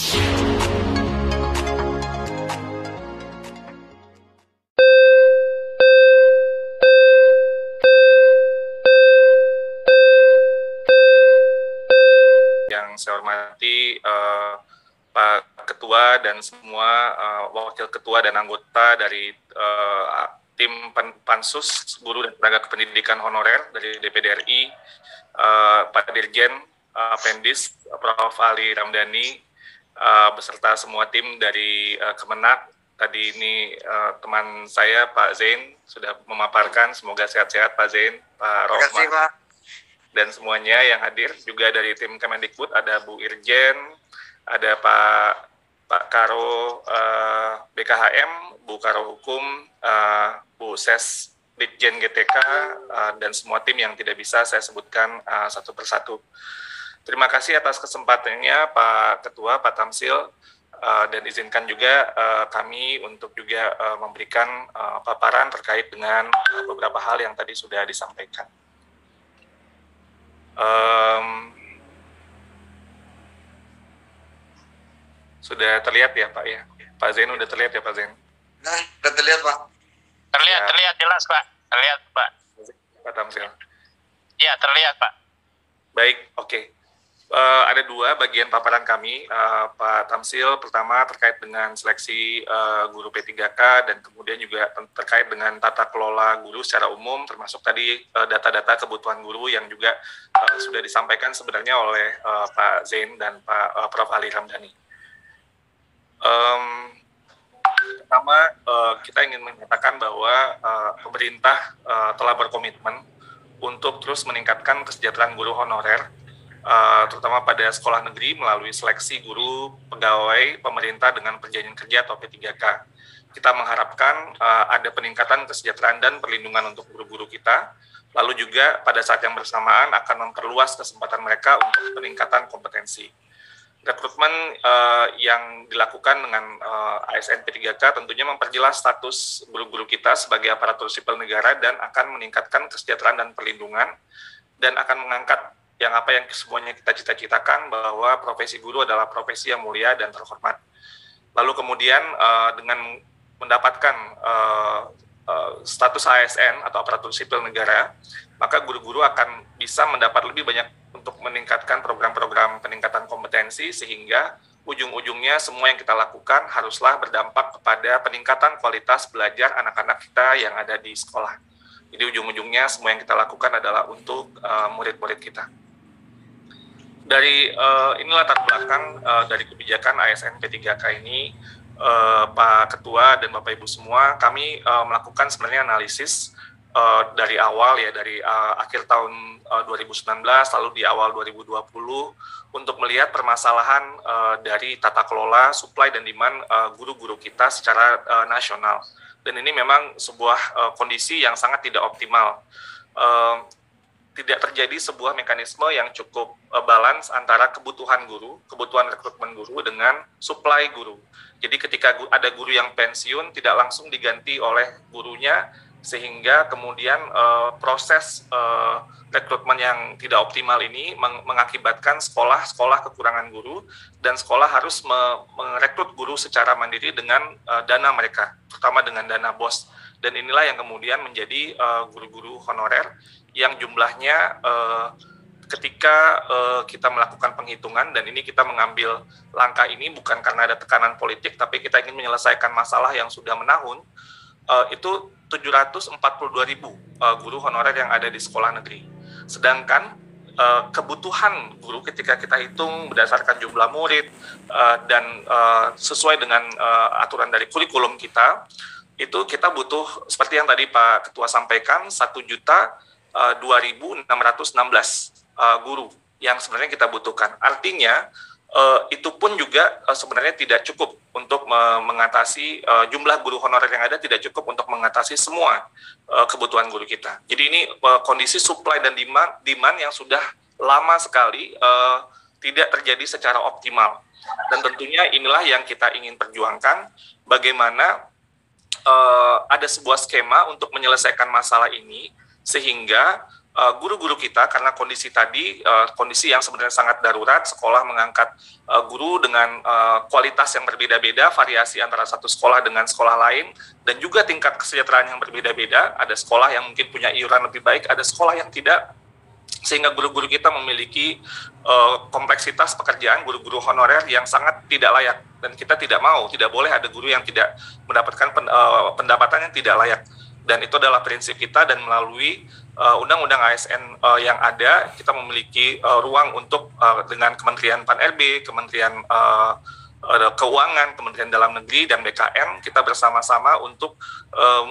Yang saya hormati Pak Ketua dan semua Wakil Ketua dan anggota dari tim Pansus Guru dan Tenaga Kependidikan Honorer dari DPD RI, Pak Dirjen, Pendis, Prof. Ali Ramdhani, beserta semua tim dari Kemenak. Tadi ini teman saya Pak Zain sudah memaparkan, semoga sehat-sehat Pak Zain, Pak Rohman. Terima kasih Pak. Dan semuanya yang hadir, juga dari tim Kemendikbud ada Bu Irjen, ada Pak Karo BKHM, Bu Karo Hukum, Bu Ses Ditjen GTK, dan semua tim yang tidak bisa saya sebutkan satu persatu. Terima kasih atas kesempatannya Pak Ketua, Pak Tamsil, dan izinkan juga kami untuk juga memberikan paparan terkait dengan beberapa hal yang tadi sudah disampaikan. Sudah terlihat ya Pak ya? Pak Zain udah terlihat ya Pak Zain? Nah, udah terlihat Pak. Terlihat jelas Pak. Terlihat Pak. Pak Tamsil. Ya, terlihat Pak. Baik, oke. Ada dua bagian paparan kami, Pak Tamsil. Pertama terkait dengan seleksi guru P3K dan kemudian juga terkait dengan tata kelola guru secara umum, termasuk tadi data-data kebutuhan guru yang juga sudah disampaikan sebenarnya oleh Pak Zain dan Pak Prof. Ali Ramdhani. Pertama, kita ingin menyatakan bahwa pemerintah telah berkomitmen untuk terus meningkatkan kesejahteraan guru honorer, terutama pada sekolah negeri melalui seleksi guru pegawai pemerintah dengan perjanjian kerja atau P3K. Kita mengharapkan ada peningkatan kesejahteraan dan perlindungan untuk guru-guru kita, lalu juga pada saat yang bersamaan akan memperluas kesempatan mereka untuk peningkatan kompetensi. Rekrutmen yang dilakukan dengan ASN P3K tentunya memperjelas status guru-guru kita sebagai aparatur sipil negara dan akan meningkatkan kesejahteraan dan perlindungan, dan akan mengangkat yang apa yang semuanya kita cita-citakan bahwa profesi guru adalah profesi yang mulia dan terhormat. Lalu kemudian dengan mendapatkan status ASN atau aparatur sipil negara, maka guru-guru akan bisa mendapat lebih banyak untuk meningkatkan program-program peningkatan kompetensi, sehingga ujung-ujungnya semua yang kita lakukan haruslah berdampak kepada peningkatan kualitas belajar anak-anak kita yang ada di sekolah. Jadi ujung-ujungnya semua yang kita lakukan adalah untuk murid-murid kita. Dari ini latar belakang dari kebijakan ASN P3K ini, Pak Ketua dan Bapak Ibu semua, kami melakukan sebenarnya analisis dari awal ya, dari akhir tahun 2019 lalu di awal 2020 untuk melihat permasalahan dari tata kelola supply dan demand guru-guru kita secara nasional. Dan ini memang sebuah kondisi yang sangat tidak optimal. Tidak terjadi sebuah mekanisme yang cukup balance antara kebutuhan guru, kebutuhan rekrutmen guru dengan supply guru. Jadi ketika ada guru yang pensiun tidak langsung diganti oleh gurunya, sehingga kemudian proses rekrutmen yang tidak optimal ini mengakibatkan sekolah kekurangan guru, dan sekolah harus merekrut guru secara mandiri dengan dana mereka, terutama dengan dana BOS. Dan inilah yang kemudian menjadi guru-guru honorer yang jumlahnya ketika kita melakukan penghitungan, dan ini kita mengambil langkah ini bukan karena ada tekanan politik, tapi kita ingin menyelesaikan masalah yang sudah menahun, itu 742.000 guru honorer yang ada di sekolah negeri. Sedangkan kebutuhan guru ketika kita hitung berdasarkan jumlah murid dan sesuai dengan aturan dari kurikulum kita, itu kita butuh seperti yang tadi Pak Ketua sampaikan, 1.002.616 guru yang sebenarnya kita butuhkan. Artinya itu pun juga sebenarnya tidak cukup untuk mengatasi jumlah guru honorer yang ada, tidak cukup untuk mengatasi semua kebutuhan guru kita. Jadi ini kondisi supply dan demand yang sudah lama sekali tidak terjadi secara optimal. Dan tentunya inilah yang kita ingin perjuangkan, bagaimana ada sebuah skema untuk menyelesaikan masalah ini, sehingga guru-guru kita, karena kondisi tadi, kondisi yang sebenarnya sangat darurat, sekolah mengangkat guru dengan kualitas yang berbeda-beda, variasi antara satu sekolah dengan sekolah lain, dan juga tingkat kesejahteraan yang berbeda-beda. Ada sekolah yang mungkin punya iuran lebih baik, ada sekolah yang tidak, sehingga guru-guru kita memiliki kompleksitas pekerjaan guru-guru honorer yang sangat tidak layak, dan kita tidak boleh ada guru yang tidak mendapatkan pendapatan yang tidak layak. Dan itu adalah prinsip kita, dan melalui undang-undang ASN yang ada, kita memiliki ruang untuk dengan Kementerian Pan-RB, Kementerian Keuangan, Kementerian Dalam Negeri, dan BKN, kita bersama-sama untuk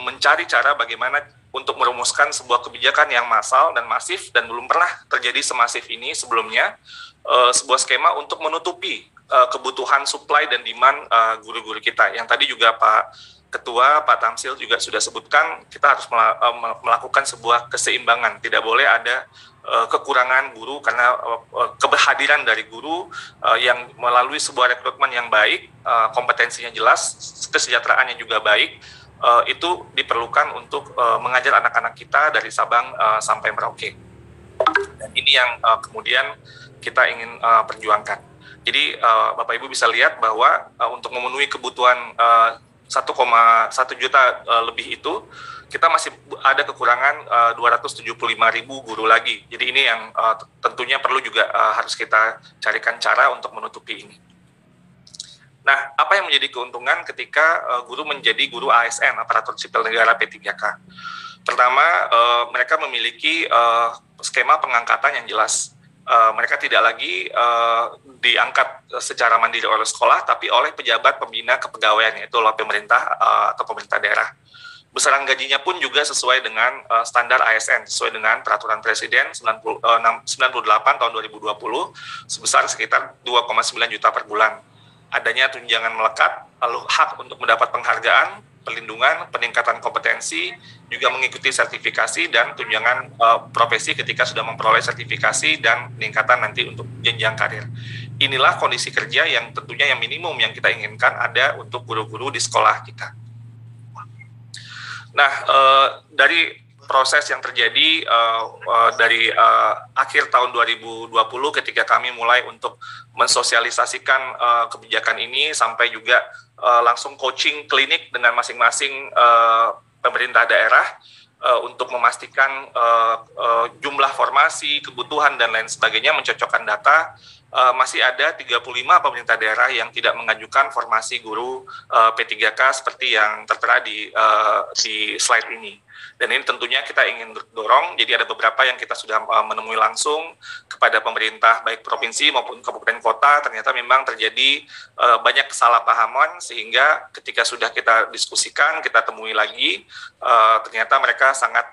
mencari cara bagaimana untuk merumuskan sebuah kebijakan yang massal dan masif, dan belum pernah terjadi semasif ini sebelumnya, sebuah skema untuk menutupi kebutuhan supply dan demand guru-guru kita. Yang tadi juga Pak Ketua, Pak Tamsil juga sudah sebutkan, kita harus melakukan sebuah keseimbangan. Tidak boleh ada kekurangan guru, karena kehadiran dari guru yang melalui sebuah rekrutmen yang baik, kompetensinya jelas, kesejahteraannya juga baik, itu diperlukan untuk mengajar anak-anak kita dari Sabang sampai Merauke. Dan ini yang kemudian kita ingin perjuangkan. Jadi Bapak Ibu bisa lihat bahwa untuk memenuhi kebutuhan 1,1 juta lebih itu, kita masih ada kekurangan 275.000 guru lagi. Jadi ini yang tentunya perlu juga harus kita carikan cara untuk menutupi ini. Nah, apa yang menjadi keuntungan ketika guru menjadi guru ASN, aparatur sipil negara P3K? Pertama, mereka memiliki skema pengangkatan yang jelas. Mereka tidak lagi diangkat secara mandiri oleh sekolah, tapi oleh pejabat pembina kepegawaian, yaitu oleh pemerintah atau pemerintah daerah. Besaran gajinya pun juga sesuai dengan standar ASN, sesuai dengan Peraturan Presiden 98 tahun 2020, sebesar sekitar 2,9 juta per bulan. Adanya tunjangan melekat, lalu hak untuk mendapat penghargaan, perlindungan, peningkatan kompetensi, juga mengikuti sertifikasi dan tunjangan profesi ketika sudah memperoleh sertifikasi, dan peningkatan nanti untuk jenjang karir. Inilah kondisi kerja yang tentunya yang minimum yang kita inginkan ada untuk guru-guru di sekolah kita. Nah, dari proses yang terjadi dari akhir tahun 2020 ketika kami mulai untuk mensosialisasikan kebijakan ini, sampai juga langsung coaching klinik dengan masing-masing pemerintah daerah untuk memastikan jumlah formasi, kebutuhan, dan lain sebagainya, mencocokkan data. Masih ada 35 pemerintah daerah yang tidak mengajukan formasi guru P3K seperti yang tertera di slide ini. Dan ini tentunya kita ingin dorong, jadi ada beberapa yang kita sudah menemui langsung kepada pemerintah, baik provinsi maupun kabupaten kota. Ternyata memang terjadi banyak kesalahpahaman, sehingga ketika sudah kita diskusikan, kita temui lagi, ternyata mereka sangat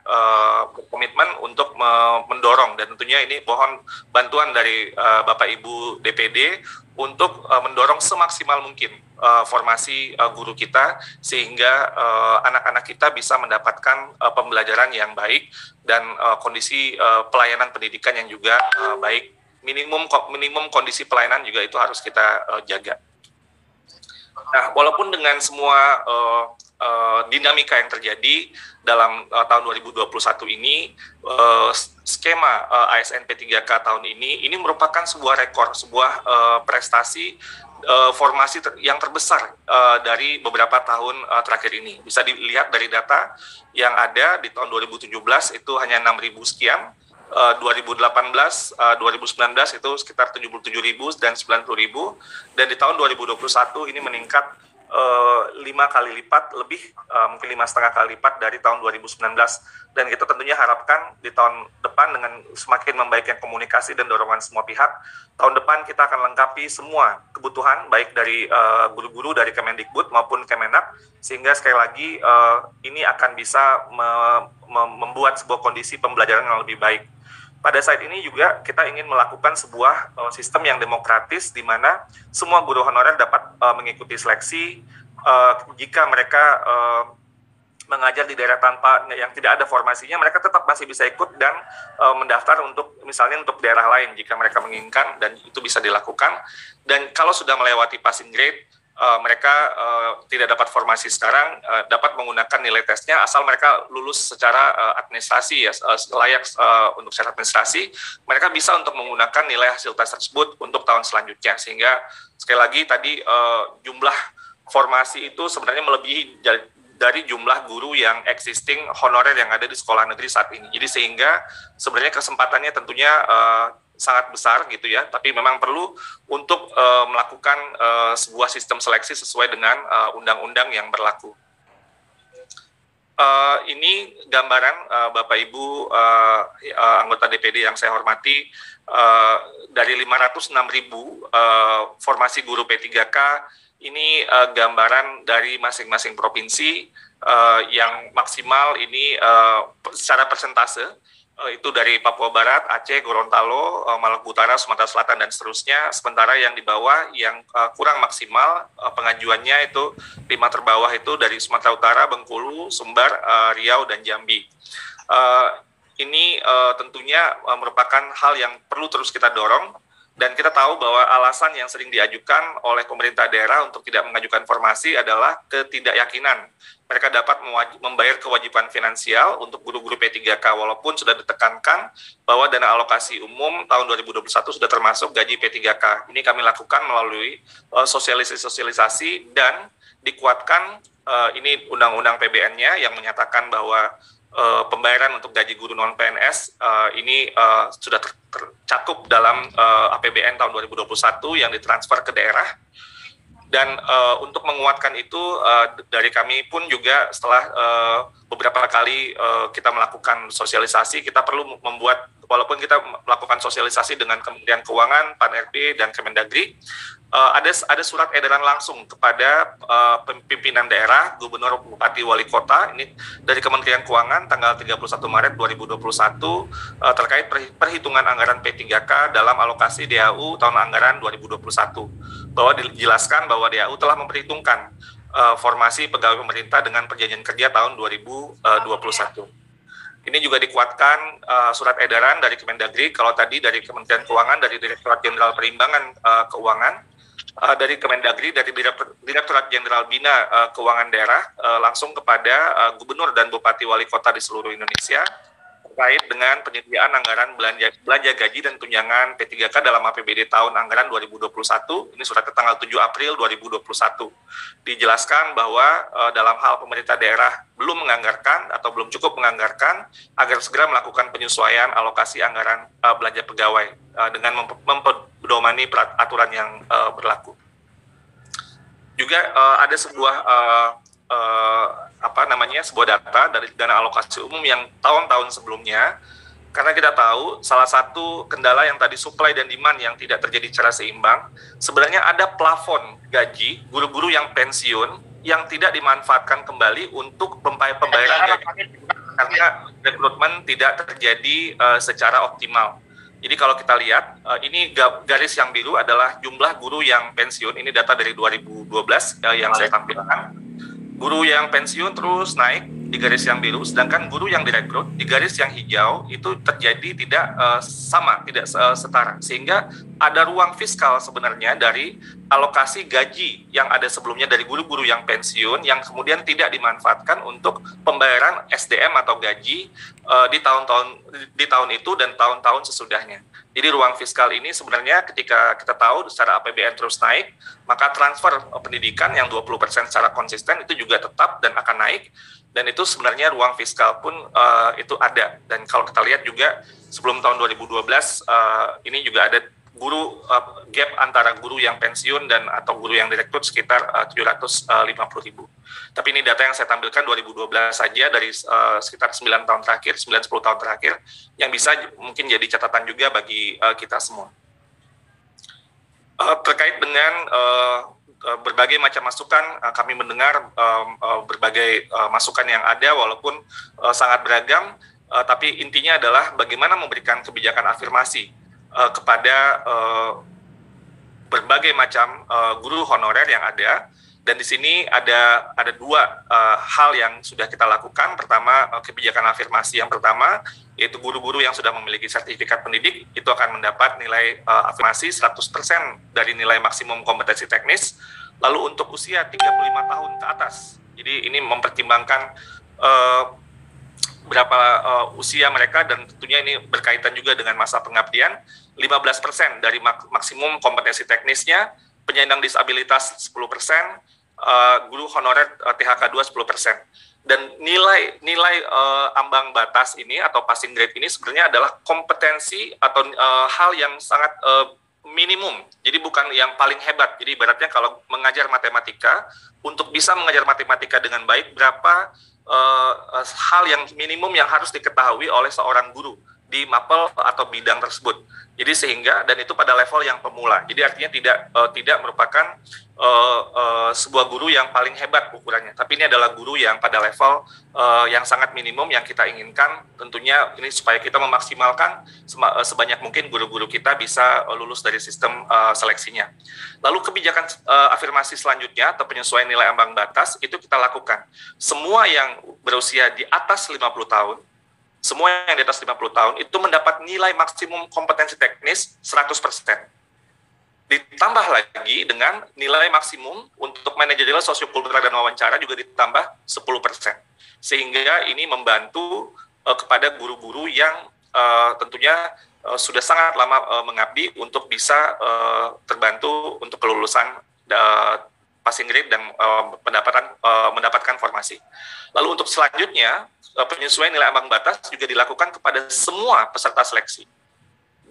berkomitmen untuk mendorong, dan tentunya ini mohon bantuan dari Bapak Ibu DPD untuk mendorong semaksimal mungkin formasi guru kita, sehingga anak-anak kita bisa mendapatkan pembelajaran yang baik, dan kondisi pelayanan pendidikan yang juga baik. Minimum kondisi pelayanan juga itu harus kita jaga. Nah, walaupun dengan semua dinamika yang terjadi dalam tahun 2021 ini, skema ASN P3K tahun ini merupakan sebuah rekor, sebuah prestasi formasi yang terbesar dari beberapa tahun terakhir ini. Bisa dilihat dari data yang ada di tahun 2017 itu hanya 6.000 sekian, 2018, 2019 itu sekitar 77.000 dan 90.000, dan di tahun 2021 ini meningkat 5 kali lipat lebih, mungkin 5,5 kali lipat dari tahun 2019. Dan kita tentunya harapkan di tahun depan dengan semakin membaiknya komunikasi dan dorongan semua pihak, tahun depan kita akan lengkapi semua kebutuhan baik dari guru-guru dari Kemendikbud maupun Kemenak, sehingga sekali lagi ini akan bisa membuat sebuah kondisi pembelajaran yang lebih baik. Pada saat ini juga kita ingin melakukan sebuah sistem yang demokratis, di mana semua guru honorer dapat mengikuti seleksi. Jika mereka mengajar di daerah tanpa yang tidak ada formasinya, mereka tetap masih bisa ikut dan mendaftar untuk misalnya untuk daerah lain jika mereka menginginkan, dan itu bisa dilakukan. Dan kalau sudah melewati passing grade, mereka tidak dapat formasi sekarang dapat menggunakan nilai tesnya asal mereka lulus secara administrasi ya, layak untuk secara administrasi, mereka bisa untuk menggunakan nilai hasil tes tersebut untuk tahun selanjutnya. Sehingga sekali lagi tadi jumlah formasi itu sebenarnya melebihi dari jumlah guru yang existing honorer yang ada di sekolah negeri saat ini. Jadi sehingga sebenarnya kesempatannya tentunya sangat besar gitu ya, tapi memang perlu untuk melakukan sebuah sistem seleksi sesuai dengan undang-undang yang berlaku. Ini gambaran Bapak Ibu anggota DPD yang saya hormati, dari 506.000 formasi guru P3K, ini gambaran dari masing-masing provinsi yang maksimal ini secara persentase, itu dari Papua Barat, Aceh, Gorontalo, Maluku Utara, Sumatera Selatan, dan seterusnya. Sementara yang di bawah, yang kurang maksimal pengajuannya itu 5 terbawah itu dari Sumatera Utara, Bengkulu, Sumbar, Riau, dan Jambi. Ini tentunya merupakan hal yang perlu terus kita dorong, dan kita tahu bahwa alasan yang sering diajukan oleh pemerintah daerah untuk tidak mengajukan formasi adalah ketidakyakinan mereka dapat membayar kewajiban finansial untuk guru-guru P3K, walaupun sudah ditekankan bahwa dana alokasi umum tahun 2021 sudah termasuk gaji P3K. Ini kami lakukan melalui sosialisasi dan dikuatkan ini undang-undang PBN-nya yang menyatakan bahwa pembayaran untuk gaji guru non-PNS ini sudah tercakup dalam APBN tahun 2021 yang ditransfer ke daerah. Dan untuk menguatkan itu dari kami pun juga setelah beberapa kali kita melakukan sosialisasi, kita perlu membuat, walaupun kita melakukan sosialisasi dengan Kementerian Keuangan, Pan-RB, dan Kemendagri, ada surat edaran langsung kepada pimpinan daerah, gubernur, bupati, wali kota, ini dari Kementerian Keuangan tanggal 31 Maret 2021 terkait perhitungan anggaran P3K dalam alokasi DAU tahun anggaran 2021, bahwa dijelaskan bahwa DAU telah memperhitungkan formasi pegawai pemerintah dengan perjanjian kerja tahun 2021. Ini juga dikuatkan surat edaran dari Kemendagri, kalau tadi dari Kementerian Keuangan, dari Direktorat Jenderal Perimbangan Keuangan, dari Kemendagri, dari Direktorat Jenderal Bina Keuangan Daerah, langsung kepada gubernur dan bupati wali kota di seluruh Indonesia, terkait dengan penyediaan anggaran belanja gaji dan tunjangan P3K dalam APBD tahun anggaran 2021. Ini suratnya tanggal 7 April 2021. Dijelaskan bahwa dalam hal pemerintah daerah belum menganggarkan atau belum cukup menganggarkan, agar segera melakukan penyesuaian alokasi anggaran belanja pegawai dengan mempedomani aturan yang berlaku. Juga ada sebuah sebuah data dari dana alokasi umum yang tahun-tahun sebelumnya, karena kita tahu salah satu kendala yang tadi supply dan demand yang tidak terjadi secara seimbang, sebenarnya ada plafon gaji guru-guru yang pensiun yang tidak dimanfaatkan kembali untuk pembayaran gaji karena rekrutmen tidak terjadi secara optimal. Jadi kalau kita lihat, ini garis yang biru adalah jumlah guru yang pensiun, ini data dari 2012 yang saya tampilkan. Guru yang pensiun terus naik di garis yang biru, sedangkan guru yang direkrut di garis yang hijau itu terjadi tidak sama, tidak setara. Sehingga ada ruang fiskal sebenarnya dari alokasi gaji yang ada sebelumnya dari guru-guru yang pensiun yang kemudian tidak dimanfaatkan untuk pembayaran SDM atau gaji di tahun itu dan tahun-tahun sesudahnya. Jadi ruang fiskal ini sebenarnya ketika kita tahu secara APBN terus naik, maka transfer pendidikan yang 20% secara konsisten itu juga tetap dan akan naik, dan itu sebenarnya ruang fiskal pun itu ada. Dan kalau kita lihat juga sebelum tahun 2012 ini juga ada gap antara guru yang pensiun dan atau guru yang direkrut sekitar 750.000. Tapi ini data yang saya tampilkan 2012 saja dari sekitar 9 tahun terakhir, 9-10 tahun terakhir, yang bisa mungkin jadi catatan juga bagi kita semua. Terkait dengan berbagai macam masukan, kami mendengar berbagai masukan yang ada walaupun sangat beragam, tapi intinya adalah bagaimana memberikan kebijakan afirmasi kepada berbagai macam guru honorer yang ada, Dan di sini ada dua hal yang sudah kita lakukan. Pertama, kebijakan afirmasi yang pertama, yaitu guru-guru yang sudah memiliki sertifikat pendidik, itu akan mendapat nilai afirmasi 100% dari nilai maksimum kompetensi teknis. Lalu untuk usia 35 tahun ke atas, jadi ini mempertimbangkan berapa usia mereka, dan tentunya ini berkaitan juga dengan masa pengabdian. 15% dari maksimum kompetensi teknisnya, penyandang disabilitas 10%, guru honorer THK 2 10%. Dan nilai ambang batas ini atau passing grade ini sebenarnya adalah kompetensi atau hal yang sangat minimum. Jadi bukan yang paling hebat. Jadi ibaratnya kalau mengajar matematika, untuk bisa mengajar matematika dengan baik, berapa hal yang minimum yang harus diketahui oleh seorang guru di mapel atau bidang tersebut. Jadi sehingga, dan itu pada level yang pemula. Jadi artinya tidak merupakan sebuah guru yang paling hebat ukurannya, tapi ini adalah guru yang pada level yang sangat minimum yang kita inginkan. Tentunya ini supaya kita memaksimalkan sebanyak mungkin guru-guru kita bisa lulus dari sistem seleksinya. Lalu kebijakan afirmasi selanjutnya atau penyesuaian nilai ambang batas itu kita lakukan. Semua yang berusia di atas 50 tahun, semua yang di atas 50 tahun itu mendapat nilai maksimum kompetensi teknis 100%. Ditambah lagi dengan nilai maksimum untuk manajerial, sosiokultural, dan wawancara juga ditambah 10%. Sehingga ini membantu kepada guru-guru yang tentunya sudah sangat lama mengabdi untuk bisa terbantu untuk kelulusan passing grade dan mendapatkan formasi. Lalu untuk selanjutnya, penyesuaian nilai ambang batas juga dilakukan kepada semua peserta seleksi.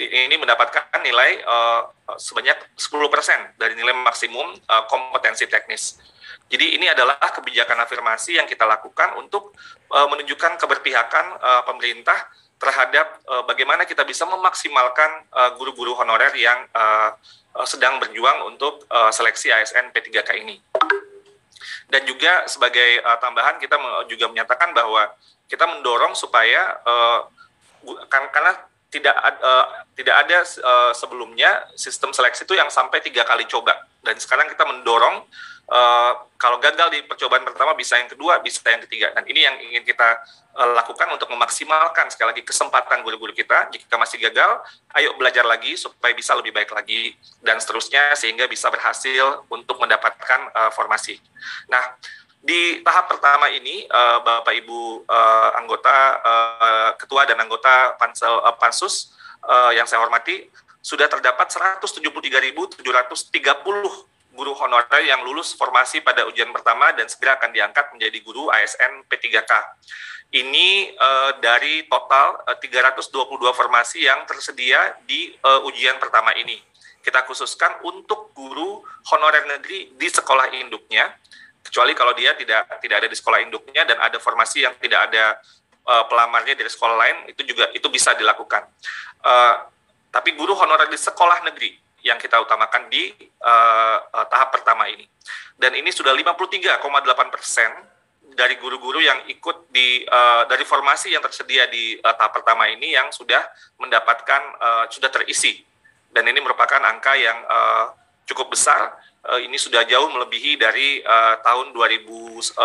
Ini mendapatkan nilai sebanyak 10% dari nilai maksimum kompetensi teknis. Jadi ini adalah kebijakan afirmasi yang kita lakukan untuk menunjukkan keberpihakan pemerintah terhadap bagaimana kita bisa memaksimalkan guru-guru honorer yang sedang berjuang untuk seleksi ASN P3K ini. Dan juga sebagai tambahan kita juga menyatakan bahwa kita mendorong supaya karena tidak ada sebelumnya sistem seleksi itu yang sampai 3 kali coba, dan sekarang kita mendorong kalau gagal di percobaan pertama bisa yang kedua, bisa yang ketiga, dan ini yang ingin kita lakukan untuk memaksimalkan sekali lagi kesempatan guru-guru kita. Jika masih gagal, ayo belajar lagi supaya bisa lebih baik lagi dan seterusnya sehingga bisa berhasil untuk mendapatkan formasi. Nah, di tahap pertama ini, Bapak Ibu anggota, ketua dan anggota Pansus yang saya hormati, sudah terdapat 173.730 guru honorer yang lulus formasi pada ujian pertama dan segera akan diangkat menjadi guru ASN P3K. Ini dari total 322 formasi yang tersedia di ujian pertama ini. Kita khususkan untuk guru honorer negeri di sekolah induknya, kecuali kalau dia tidak ada di sekolah induknya dan ada formasi yang tidak ada pelamarnya dari sekolah lain, itu bisa dilakukan. Tapi guru honorer di sekolah negeri yang kita utamakan di tahap pertama ini. Dan ini sudah 53,8% dari guru-guru yang ikut dari formasi yang tersedia di tahap pertama ini yang sudah mendapatkan, sudah terisi. Dan ini merupakan angka yang cukup besar. Ini sudah jauh melebihi dari tahun 2019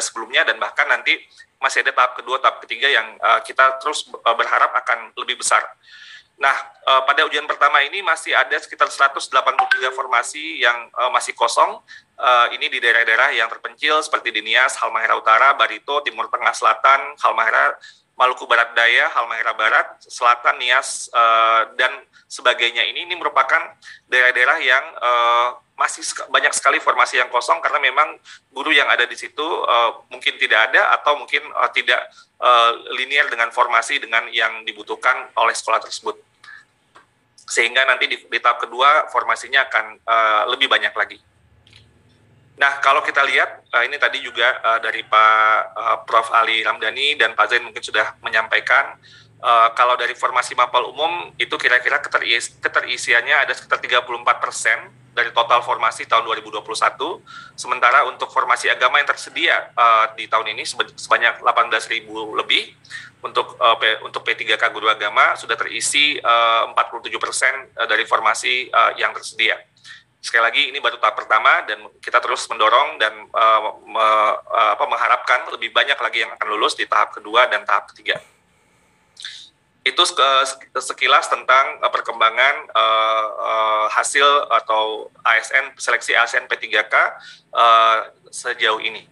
sebelumnya, dan bahkan nanti masih ada tahap kedua, tahap ketiga yang kita terus berharap akan lebih besar. Nah, pada ujian pertama ini masih ada sekitar 183 formasi yang masih kosong. Ini di daerah-daerah yang terpencil seperti di Nias, Halmahera Utara, Barito, Timur Tengah Selatan, Halmahera, Maluku Barat Daya, Halmahera Barat, Selatan, Nias, dan sebagainya. Ini merupakan daerah-daerah yang masih banyak sekali formasi yang kosong karena memang guru yang ada di situ mungkin tidak ada atau mungkin tidak linear dengan formasi dengan yang dibutuhkan oleh sekolah tersebut. Sehingga nanti di tahap kedua formasinya akan lebih banyak lagi. Nah, kalau kita lihat, ini tadi juga dari Pak Prof. Ali Ramdhani dan Pak Zain mungkin sudah menyampaikan, kalau dari formasi mapel umum itu kira-kira keterisiannya ada sekitar 34% dari total formasi tahun 2021, sementara untuk formasi agama yang tersedia di tahun ini sebanyak 18.000 lebih, untuk P3K Guru Agama sudah terisi 47% dari formasi yang tersedia. Sekali lagi ini baru tahap pertama dan kita terus mendorong dan mengharapkan lebih banyak lagi yang akan lulus di tahap kedua dan tahap ketiga. Itu sekilas tentang perkembangan hasil atau seleksi ASN P3K sejauh ini.